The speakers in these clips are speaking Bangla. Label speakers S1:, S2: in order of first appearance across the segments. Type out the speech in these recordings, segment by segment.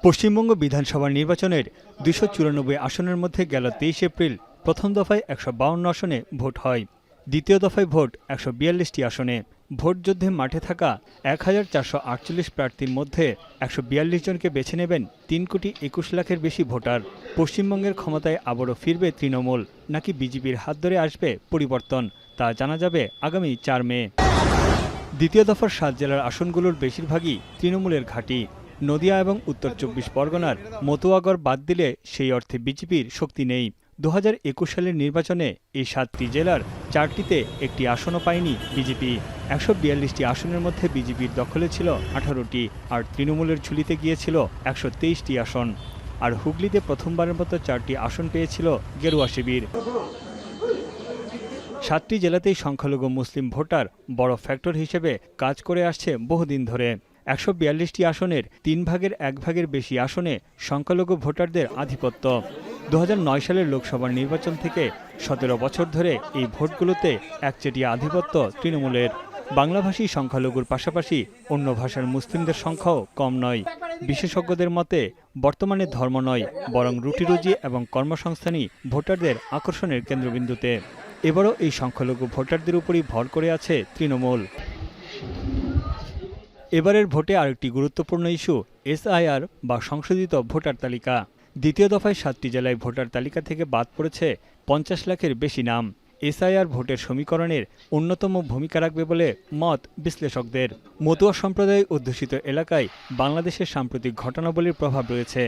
S1: পশ্চিমবঙ্গ বিধানসভা নির্বাচনের ২৯৪ আসনের মধ্যে গেল ২৩ এপ্রিল প্রথম দফায় ১৫২ আসনে ভোট হয়। দ্বিতীয় দফায় ভোট ১৪২টি আসনে। ভোট যুদ্ধে মাঠে থাকা ১,৪৪৮ প্রার্থীর মধ্যে ১৪২ জনকে বেছে নেবেন ৩,২১,০০,০০০-এর বেশি ভোটার। পশ্চিমবঙ্গের ক্ষমতায় আবারও ফিরবে তৃণমূল, নাকি বিজেপির হাত ধরে আসবে পরিবর্তন, তা জানা যাবে আগামী ৪ মে। দ্বিতীয় দফার ৭ জেলার আসনগুলোর বেশিরভাগই তৃণমূলের ঘাঁটি। নদিয়া এবং উত্তর ২৪ পরগনার মতুয়াগড় বাদ দিলে সেই অর্থে বিজেপির শক্তি নেই। ২০২১ সালের নির্বাচনে এই ৭টি জেলার ৪টিতে একটি আসনও পায়নি বিজেপি। ১৪২টি আসনের মধ্যে বিজেপির দখলে ছিল ১৮টি, আর তৃণমূলের ঝুলিতে গিয়েছিল ১২৩টি আসন। আর হুগলিতে প্রথমবারের মতো ৪টি আসন পেয়েছিল গেরুয়া শিবির। ৭টি জেলাতেই সংখ্যালঘু মুসলিম ভোটার বড় ফ্যাক্টর হিসেবে কাজ করে আসছে বহুদিন ধরে। ১৪২টি আসনের ৩ ভাগের ১ ভাগের বেশি আসনে সংখ্যালঘু ভোটারদের আধিপত্য। ২০০৯ সালের লোকসভা নির্বাচন থেকে ১৭ বছর ধরে এই ভোটগুলোতে একচেটিয়া আধিপত্য তৃণমূলের। বাংলাভাষী সংখ্যালঘুর পাশাপাশি অন্য ভাষার মুসলিমদের সংখ্যাও কম নয়। বিশেষজ্ঞদের মতে বর্তমানে ধর্ম নয়, বরং রুটিরুজি এবং কর্মসংস্থানই ভোটারদের আকর্ষণের কেন্দ্রবিন্দুতে। এবারও এই সংখ্যালঘু ভোটারদের উপরই ভর করে আছে তৃণমূল। এবারের ভোটে আরেকটি গুরুত্বপূর্ণ ইস্যু এসআইআর বা সংশোধিত ভোটার তালিকা। দ্বিতীয় দফায় ৭টি জেলায় ভোটার তালিকা থেকে বাদ পড়েছে ৫০ লাখের বেশি নাম। এসআইআর ভোটের সমীকরণের অন্যতম ভূমিকা রাখবে বলে মত বিশ্লেষকদের। মতুয়া সম্প্রদায় অধ্যুষিত এলাকায় বাংলাদেশের সাম্প্রতিক ঘটনাবলীর প্রভাব রয়েছে।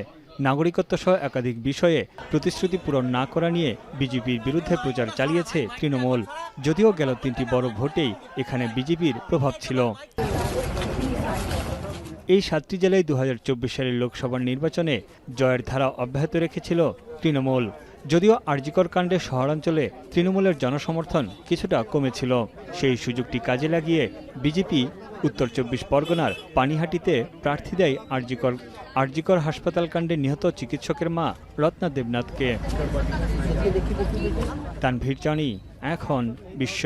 S1: নাগরিকত্ব সহ একাধিক বিষয়ে প্রতিশ্রুতি পূরণ না করা নিয়ে বিজেপির বিরুদ্ধে প্রচার চালিয়েছে তৃণমূল। যদিও গেল ৩টি বড় ভোটেই এখানে বিজেপির প্রভাব ছিল। এই ৭টি জেলায় ২০২৪ সালের লোকসভা নির্বাচনে জয়ের ধারা অব্যাহত রেখেছিল তৃণমূল। যদিও আরজিকর কাণ্ডে শহরাঞ্চলে তৃণমূলের জনসমর্থন কিছুটা কমেছিল। সেই সুযোগটি কাজে লাগিয়ে বিজেপি উত্তর ২৪ পরগনার পানিহাটিতে প্রার্থী দেয় আরজিকর হাসপাতাল কাণ্ডে নিহত চিকিৎসকের মা রত্না দেবনাথকে। তানভীর জানি, এখন বিশ্ব।